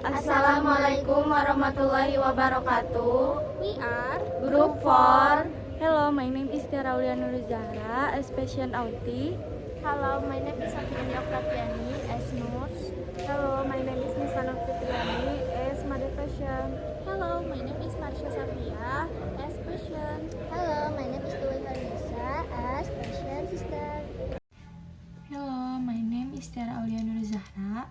Assalamualaikum warahmatullahi wabarakatuh. We are Group 4. Hello, my name is Tiara Aulia Nur Zahra, as patient Auti. Hello, my name is Safiani Oktatiani as nurse. Hello, my name is Nisana Fitriani, as Mother Fashion. Hello, my name is Marsha Safia as patient. Hello, my name is Dwi Harnisa as patient sister. Hello, my name is Tiara Aulia Nur Zahra.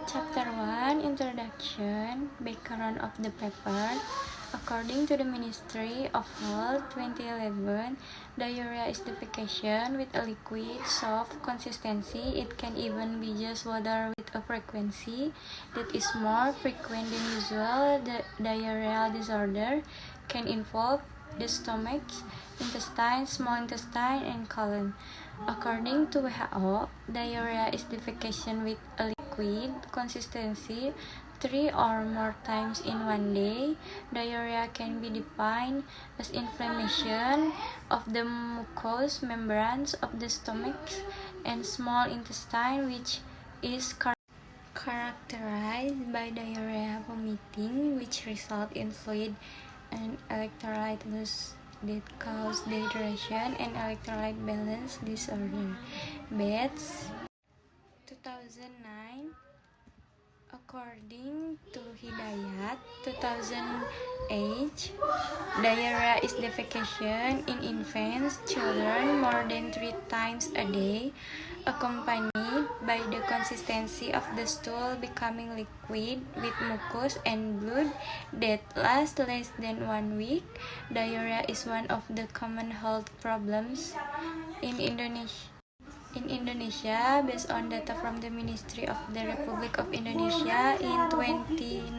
Chapter 1, Introduction, Background of the paper. According to the Ministry of Health 2011, diarrhea is defecation with a liquid, soft consistency. It can even be just water with a frequency that is more frequent than usual. The diarrheal disorder can involve the stomach, intestine, small intestine, and colon. According to WHO, diarrhea is defecation with a liquid consistency 3 or more times in one day. Diarrhea can be defined as inflammation of the mucous membranes of the stomach and small intestine, which is characterized by diarrhea, vomiting, which result in fluid and electrolyte loss that cause dehydration and electrolyte balance disorder. Bates 2009. According to Hidayat 2008, diarrhea is defecation in infants, children more than 3 times a day, accompanied by the consistency of the stool becoming liquid with mucus and blood that lasts less than 1 week. Diarrhea is one of the common health problems in Indonesia. In Indonesia, based on data from the Ministry of the Republic of Indonesia in 2019,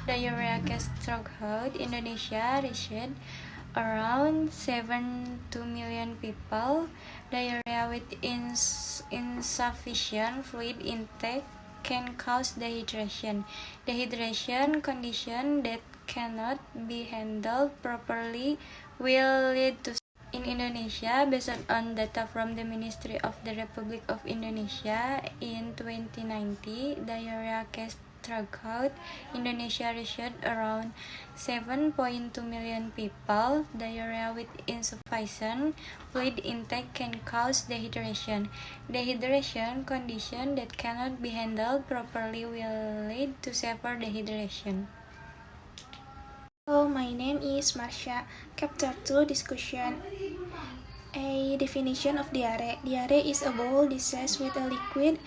diarrhea case throughout Indonesia reached around 7.2 million people. Diarrhea with insufficient fluid intake can cause dehydration. Dehydration condition that cannot be handled properly will lead to in Indonesia, based on data from the Ministry of the Republic of Indonesia in 2019, diarrhea case throughout Indonesia reached around 7.2 million people. Diarrhea with insufficient fluid intake can cause dehydration. Dehydration condition that cannot be handled properly will lead to severe dehydration. Hello, my name is Marsha. Chapter 2, Discussion. A definition of diarrhea. Diarrhea is a bowel disease with a liquid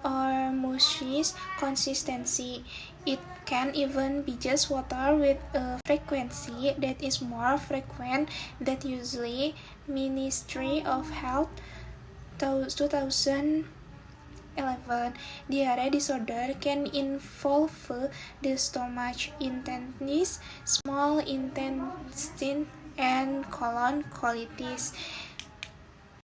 or mucus consistency. It can even be just water with a frequency that is more frequent than usually. Ministry of Health 2011. Diarrhea disorder can involve the stomach, intestine, small intestine, and colon colitis.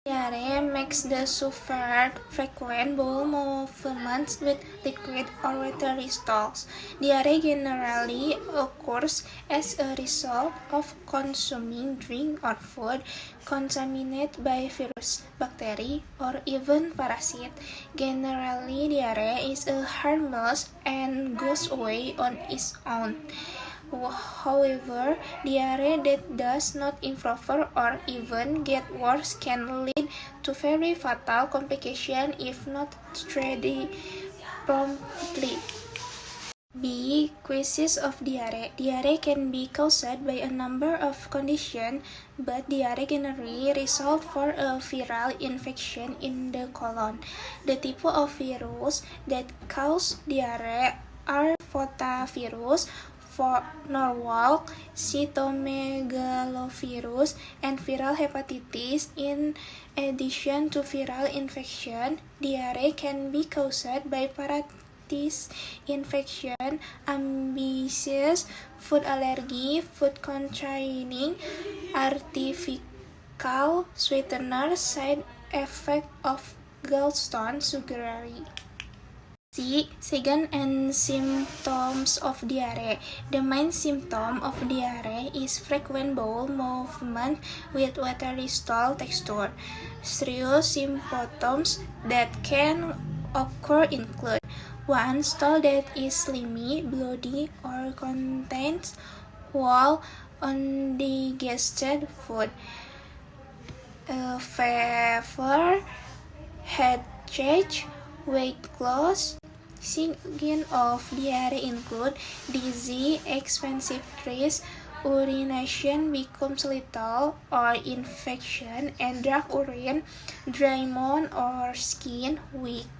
Diarrhea makes the sufferer frequent bowel movements with liquid or watery stools. Diarrhea generally occurs as a result of consuming drink or food contaminated by virus, bacteria, or even parasite. Generally, diarrhea is harmless and goes away on its own. However, diarrhea that does not improve or even get worse can lead to very fatal complications if not treated promptly. B. Causes of diarrhea. Diarrhea can be caused by a number of conditions, but diarrhea generally results from a viral infection in the colon. The type of virus that cause diarrhea are rotavirus, Norwalk, cytomegalovirus, and viral hepatitis. In addition to viral infection, diarrhea can be caused by parasitic infection, ambitious food allergy, food containing artificial sweetener, side effect of gallstone surgery. C. Signs and symptoms of diarrhea. The main symptom of diarrhea is frequent bowel movement with watery stool texture. Serious symptoms that can occur include 1. Stool that is slimy, bloody, or contains whole undigested food. Fever, headache, weight loss. Signs of diarrhea include dizzy, expensive thirst, urination becomes lethal or infection, and dark urine, dry mouth or skin weak.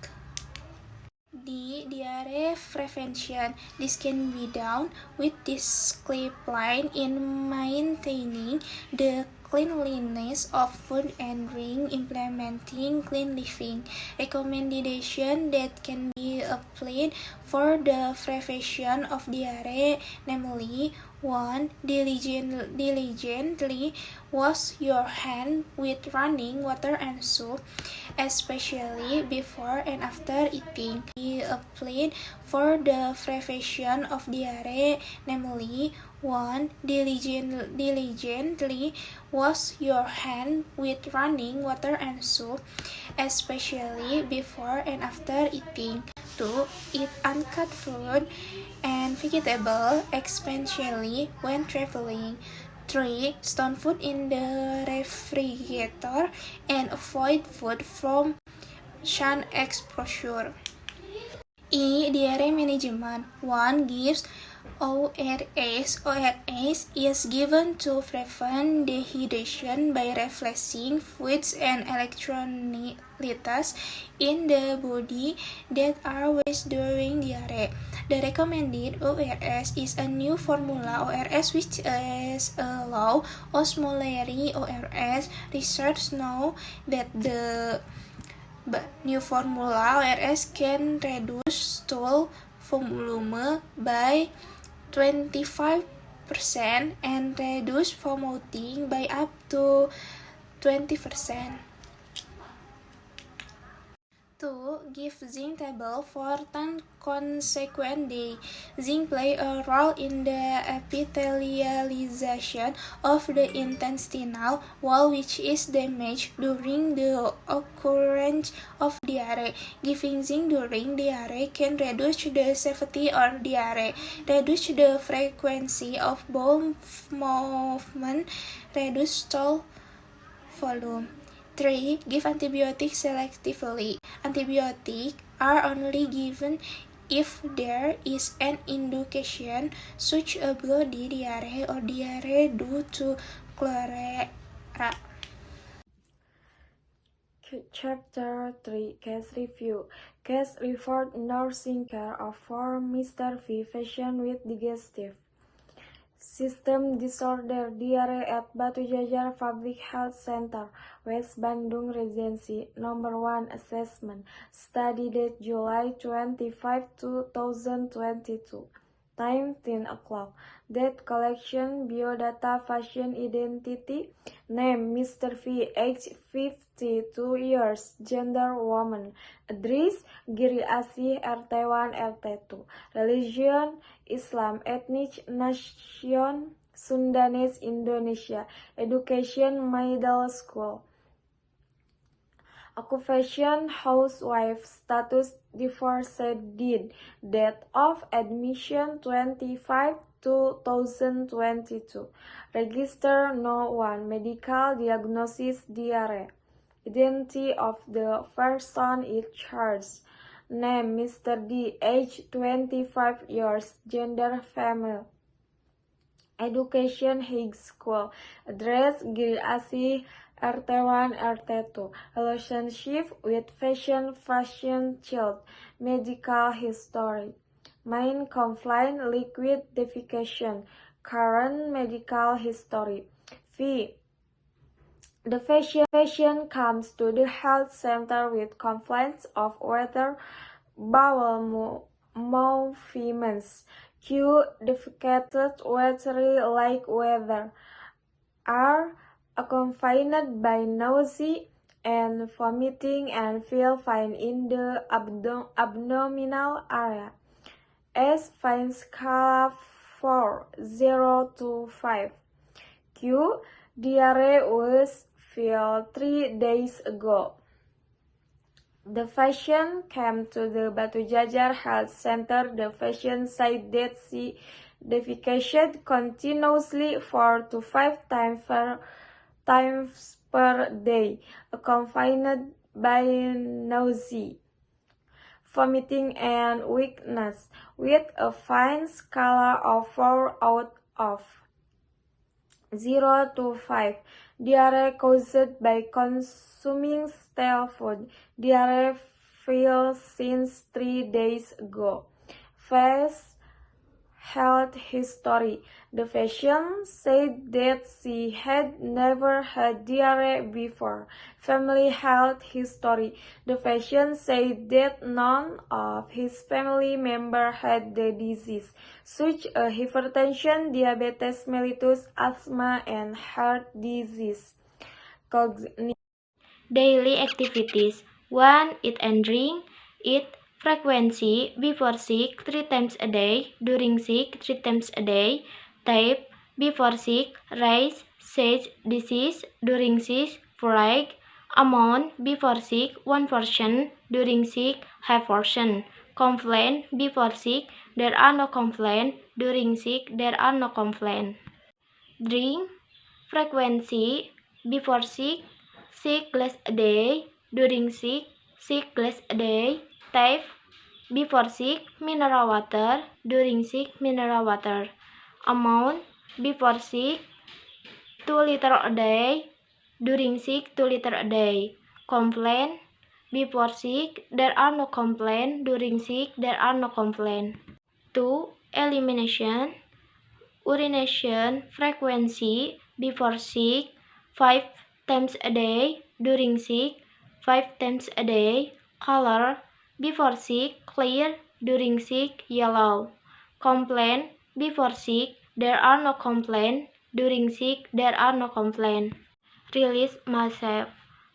D. Diarrhea prevention. This can be done with discipline in maintaining the cleanliness of food and drink, implementing clean living. Recommendation that can be applied for the prevention of diarrhea, namely 1. Diligently wash your hands with running water and soap, especially before and after eating. Be applied for the prevention of diarrhea, namely 1. Diligently wash your hands with running water and soap, especially before and after eating. 2. Eat uncut fruit and vegetable, especially when traveling. 3. Store food in the refrigerator and avoid food from sun exposure. E. Diarrhea management. 1. Gives ORS. ORS is given to prevent dehydration by replacing fluids and electrolytes in the body that are wasted during diarrhea. The recommended ORS is a new formula ORS which is a low osmolarity ORS. Research now that the new formula ORS can reduce stool volume by 25% and reduce vomiting by up to 20%. 2. Give zinc table for 10 consecutive days. Zinc play a role in the epithelialization of the intestinal wall, which is damaged during the occurrence of diarrhea. Giving zinc during diarrhea can reduce the severity of diarrhea, reduce the frequency of bowel movement, reduce stool volume. 3. Give antibiotics selectively. Antibiotics are only given if there is an indication, such as bloody diarrhea or diarrhea due to cholera. Chapter 3 Case Review. Case report nursing care of 4 Mr. V patient with digestive system disorder diarrhea at Batu Jajar Public Health Center, West Bandung Regency. Number 1 Assessment. Study date July 25, 2022. Time 10 o'clock. Date collection biodata patient identity. Name Mr. V, age 52 years, gender woman. Address Giri Asih RT1 RT2. Religion Islam. Ethnic nation Sundanese Indonesia. Education middle school. Occupation housewife. Status divorced. Date of admission 25/2022. Register no one. Medical diagnosis diarrhea. Identity of the person in charge. Name Mr. D, age 25 years, gender female. Education High School. Address Giri Asih RT1 RT2. Relationship with patient child. Medical history. Main complaint liquid defecation. Current medical history. Fee. The patient comes to the health center with complaints of whether bowel movements, Q. Defecated watery like weather, are accompanied by nausea and vomiting and feel fine in the abdominal area. S. Fine scale 0 to 5. Q. Diarrhea was felt 3 days ago. The patient came to the Batu Jajar Health Center. The patient said that she defecated continuously 4 to 5 times per day, accompanied by nausea, vomiting, and weakness, with a fine scale of 4 out of 0 to 5. Diarrhea caused by consuming stale food. Diarrhea failed since 3 days ago. Face health history. The patient said that she had never had diarrhea before. Family health history. The patient said that none of his family members had the disease, such as hypertension, diabetes mellitus, asthma, and heart disease. Daily activities. 1. Eat and drink. Eat frequency. Before sick, 3 times a day. During sick, 3 times a day. Type. Before sick, rice, sage, disease. During sick, fried. Amount. Before sick, 1 portion. During sick, half portion. Complaint. Before sick, there are no complaints. During sick, there are no complaints. Drink frequency. Before sick, 6 glass a day. During sick, 6 glass a day. Type. Before sick, mineral water. During sick, mineral water. Amount. Before sick, 2 liter a day. During sick, 2 liter a day. Complaint. Before sick, there are no complaints. During sick, there are no complaints. 2. Elimination. Urination frequency. Before sick, 5 times a day. During sick, 5 times a day. Color. Before sick, clear. During sick, yellow. Complaint. Before sick, there are no complaints. During sick, there are no complaints. Release massive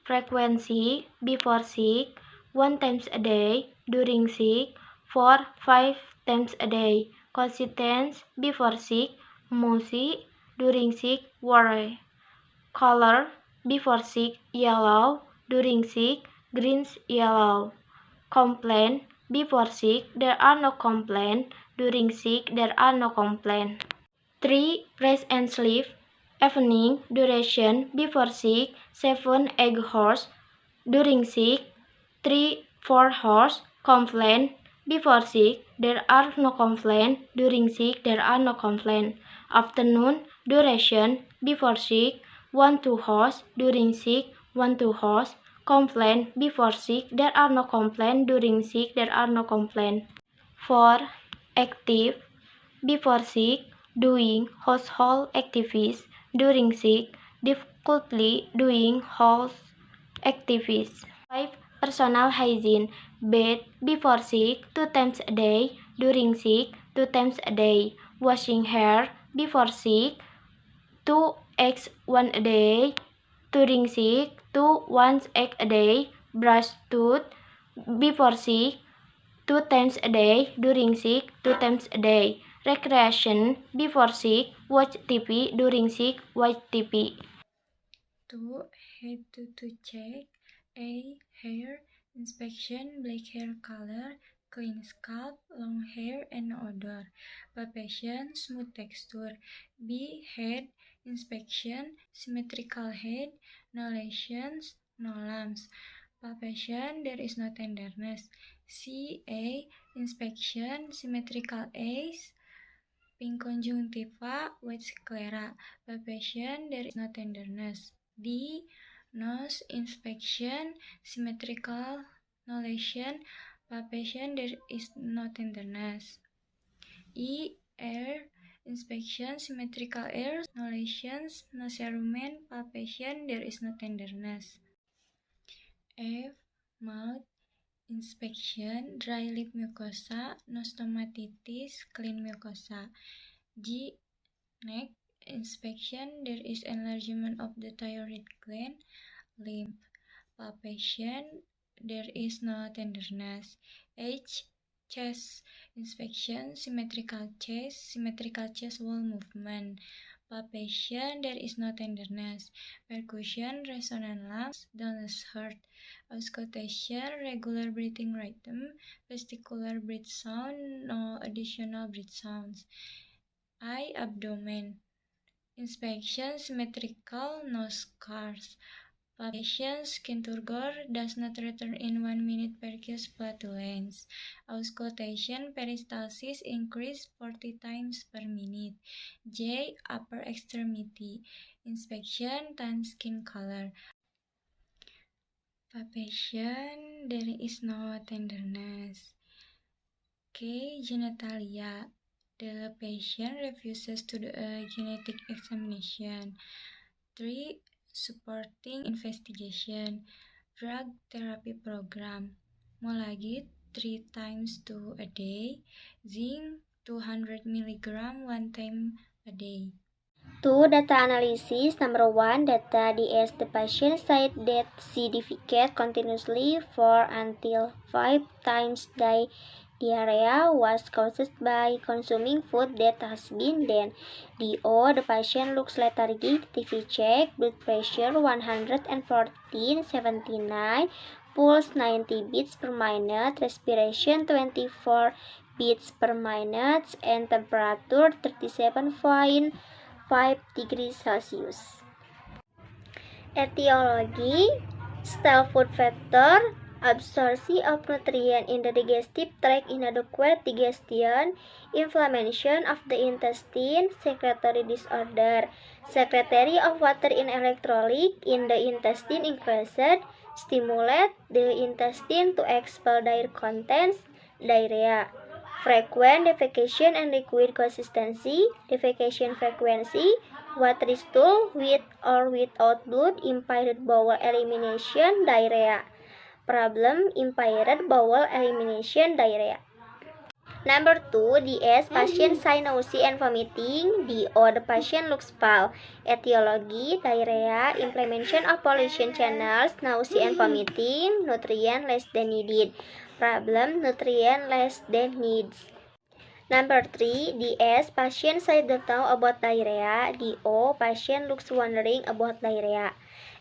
frequency. Before sick, 1 times a day. During sick, 4-5 times a day. Consistence. Before sick, mousy. During sick, worry. Color. Before sick, yellow. During sick, greenish yellow. Complaint. Before sick, there are no complaints. During sick, there are no complaints. 3. Rest and sleep. Evening duration. Before sick, 7-8 hours. During sick, 3-4 hours. Complaint. Before sick, there are no complaints. During sick, there are no complaints. Afternoon duration. Before sick, 1-2 hours. During sick, 1-2 hours. Complaint. Before sick, there are no complaints. During sick, there are no complaints. 4. Active. Before sick, doing household activities. During sick, difficulty doing house activities. 5. Personal hygiene. Bathe. Before sick, 2 times a day. During sick, 2 times a day. Washing hair. Before sick, 2 eggs 1 a day. During sick, 2 once egg a day. Brush tooth. Before sick, 2 times a day. During sick, 2 times a day. Recreation. Before sick, watch TV. During sick, watch TV. 2. Head to check. A. Hair inspection, black hair color, clean scalp, long hair, and odor. Palpation, smooth texture. B. Head inspection, symmetrical head, no lesions, no lumps. Palpation, there is no tenderness. C. A. Inspection, symmetrical eyes, pink conjunctiva, white sclera. Palpation, there is no tenderness. D. Nose inspection, symmetrical, no lesion. Palpation, there is no tenderness. E. Ear inspection, symmetrical ears, no lesions, no cerumen. Palpation, there is no tenderness. F. Mouth inspection, dry lip mucosa, no stomatitis, clean mucosa. G. Neck inspection, there is enlargement of the thyroid gland, lymph. Palpation, there is no tenderness. H. Chest inspection, symmetrical chest wall movement. Palpation, there is no tenderness. Percussion, resonant lungs, dullness heart. Auscultation, regular breathing rhythm. Vestibular breath sound, no additional breath sounds. Eye, abdomen. Inspection, symmetrical, no scars. Palpation, skin turgor, does not return in 1 minute percus flatulence. Auscultation, peristalsis increase 40 times per minute. J, upper extremity. Inspection, tan skin color. Palpation, there is no tenderness. K, genitalia. The patient refuses to do a genetic examination. 3. Supporting investigation. Drug therapy program. Molagid 3 times a day. Zinc 200 mg 1 time a day. 2. Data analysis. Number 1. Data DS. The patient said that she defecated continuously for until 5 times diarrhea was caused by consuming food that has been then. DO. The patient looks lethargic. TV check. Blood pressure 114/79. Pulse 90 beats per minute. Respiration 24 beats per minute. And temperature 37.5 degrees Celsius. Etiology. Stale food factor. Absorption of nutrients in the digestive tract, inadequate digestion, inflammation of the intestine, secretory disorder. Secretary of water in electrolyte in the intestine increased, stimulate the intestine to expel their contents, diarrhea. Frequent defecation and liquid consistency, defecation frequency, watery stool with or without blood, impaired bowel elimination, diarrhea. Problem, impaired bowel elimination, diarrhea. Number 2, DS, patient sign nausea and vomiting. DO, the patient looks pale. Etiology, diarrhea, inflammation of pollution channels, nausea and vomiting, nutrient less than needed. Problem, nutrient less than needs. Number 3, DS, patient said don't know about diarrhea. DO, patient looks wondering about diarrhea.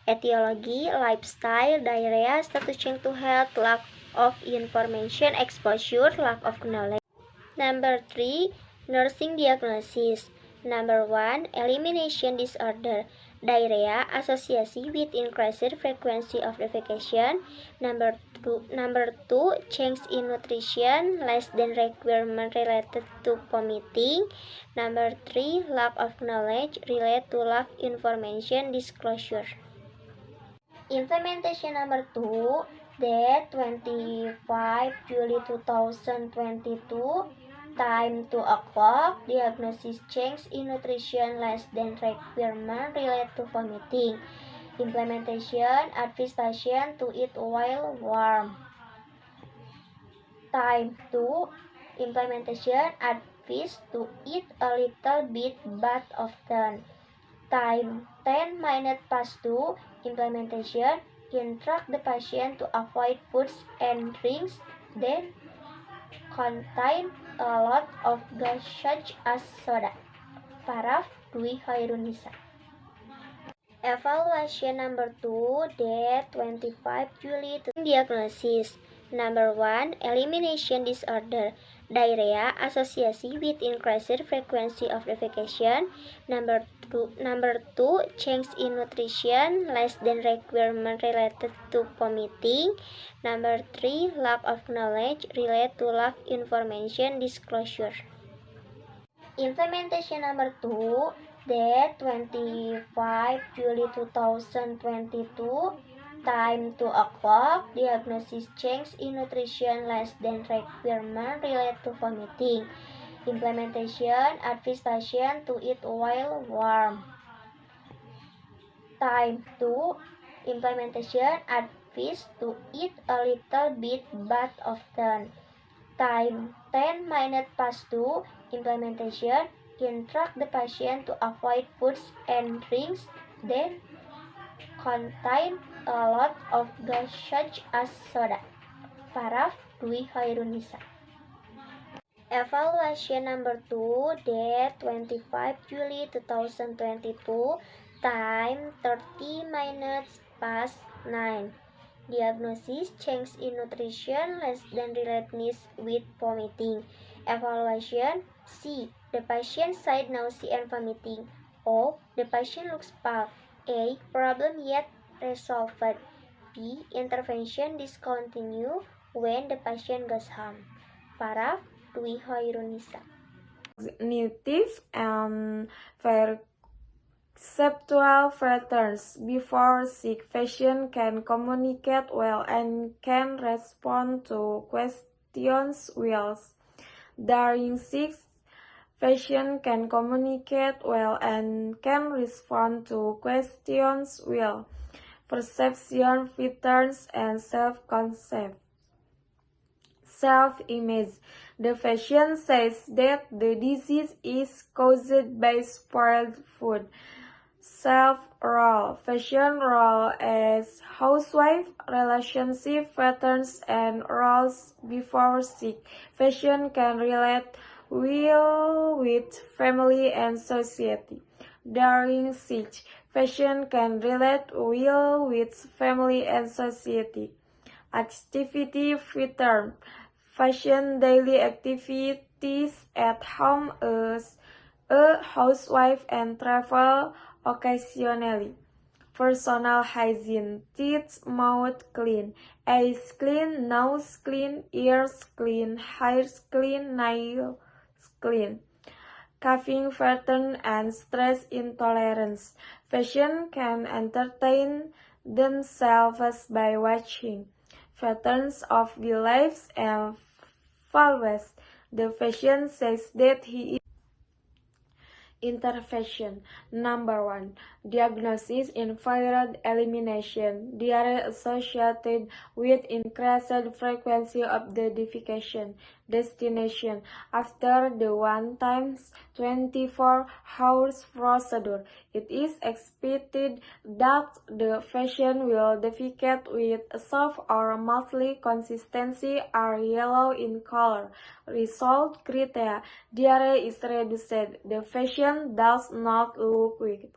Etiology, lifestyle, diarrhea, status change to health, lack of information, exposure, lack of knowledge. Number 3, nursing diagnosis. Number 1, elimination disorder, diarrhea, association with increased frequency of defecation. Number 2, change in nutrition, less than requirement related to vomiting. Number 3, lack of knowledge, related to lack information disclosure. Implementation number 2, date 25 July 2022, time 2 o'clock, diagnosis change in nutrition less than requirement related to vomiting. Implementation, advise patient to eat while warm. Time 2, implementation, advise to eat a little bit but often. Time 10 minutes past 2, implementation, instruct the patient to avoid foods and drinks that contain a lot of gas such as soda. Paraf Dwi Khairunisa. Evaluation number 2, date 25 July. Diagnosis. Number 1, elimination disorder, diarrhea, association with increased frequency of defecation. Number 2, change in nutrition, less than requirement related to vomiting. Number 3, lack of knowledge, related to lack information disclosure. Implementation number 2, date 25 July 2022, time 2 o'clock, diagnosis change in nutrition less than requirement related to vomiting. Implementation, advise patient to eat while warm. Time 2, implementation, advise to eat a little bit but often. Time 10 minutes past 2, implementation, instruct the patient to avoid foods and drinks that contain a lot of gas such as soda. Paraf Dwi Khairunisa. Evaluation number 2, date 25 July 2022, time 30 minutes past 9. Diagnosis, change in nutrition less than relateness with vomiting. Evaluation, C. The patient sighed nausea and vomiting. O. The patient looks pale. A. Problem yet resolved. B. Intervention discontinue when the patient goes home. Paraf Dwi Hoirunisa. Cognitive and perceptual patterns. Before sick, patient can communicate well and can respond to questions well. During sick, patient can communicate well and can respond to questions well. Perception patterns and self-concept. Self-image. The patient says that the disease is caused by spoiled food. Self-role. Patient role as housewife, relationship patterns and roles before sick. Patient can relate well with family and society. During sick, patient can relate well with family and society. Activity pattern. Patient daily activities at home as a housewife and travel occasionally. Personal hygiene. Teeth, mouth clean. Eyes clean, nose clean, ears clean, hair clean, nails clean. Coughing pattern and stress intolerance. Patient can entertain themselves by watching patterns of beliefs and values. The patient says that he is intervention. Number 1. Diagnosis invalid elimination. Diarrhea associated with increased frequency of the defecation. Destination. After the 1 times 24 hours procedure, it is expected that the patient will defecate with a soft or mildly consistency or yellow in color. Result criteria. Diarrhea is reduced. The patient does not look weak.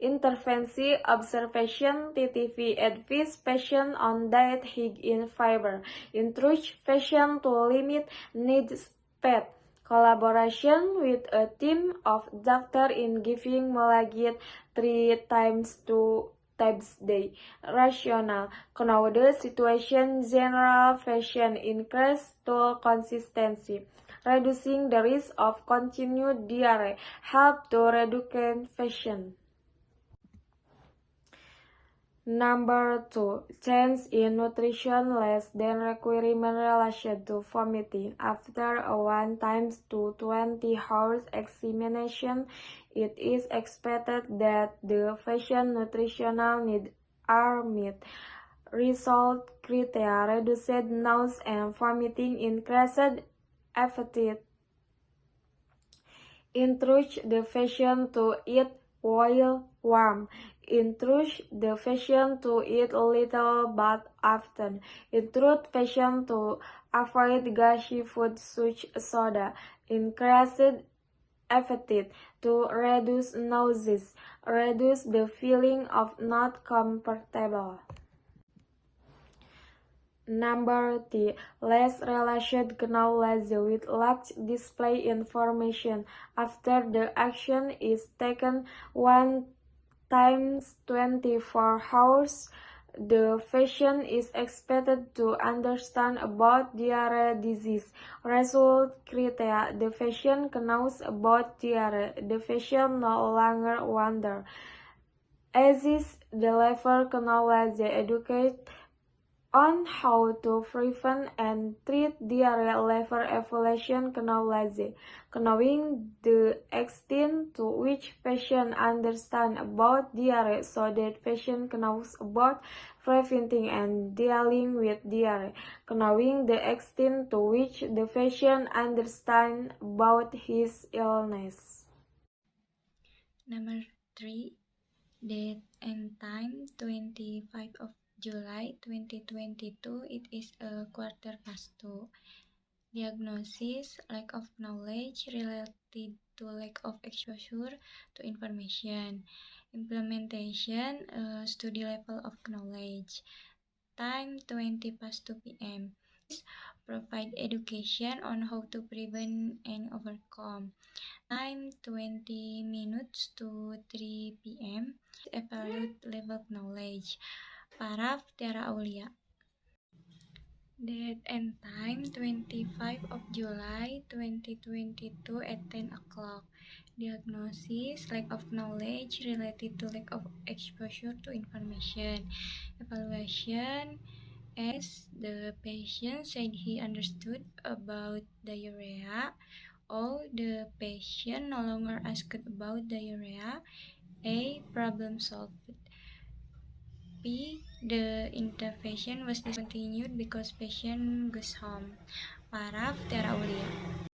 Intervention observation TTV advise patient on diet high in fiber. Encourage patient to limit needs fat. Collaboration with a team of doctors in giving Molagid 3 times 2 times day. Rational. Know the situation general patient increase stool consistency. Reducing the risk of continued diarrhea. Help to reduce patient. Number 2. Change in nutrition less than requirement relation to vomiting. After a 1 times to 20 hours examination, it is expected that the patient nutritional needs are met. Result criteria: reduced nausea and vomiting, increased appetite. Encourage the patient to eat while warm. Encourage the patient to eat little but often. Encourage patient to avoid gassy food such as soda. Increased appetite to reduce nausea. Reduce the feeling of not comfortable. Number 3. Less relaxed knowledge with large display information. After the action is taken 1 times 24 hours, the patient is expected to understand about diarrhea disease. Result criteria: the patient knows about diarrhea. The patient no longer wonder. Assess the level knowledge, educate on how to prevent and treat diarrhea. Level evaluation knowledge. Knowing the extent to which patient understand about diarrhea so that patient knows about preventing and dealing with diarrhea. Knowing the extent to which the patient understand about his illness. Number 3. Date and time 25 of July 2022. It is a 2:15. Diagnosis, lack of knowledge related to lack of exposure to information. Implementation, study level of knowledge. Time 20 past 2 p.m. Provide education on how to prevent and overcome. Time 20 minutes to 3 p.m. Evaluate level of knowledge. Paraf Tiara Aulia. Date and time 25 of July 2022 at 10 o'clock. Diagnosis, lack of knowledge related to lack of exposure to information. Evaluation, as the patient said he understood about diarrhea, or the patient no longer asked about diarrhea. A. Problem solved. B. The intervention was discontinued because patient goes home. Paraf Tiara Aulia.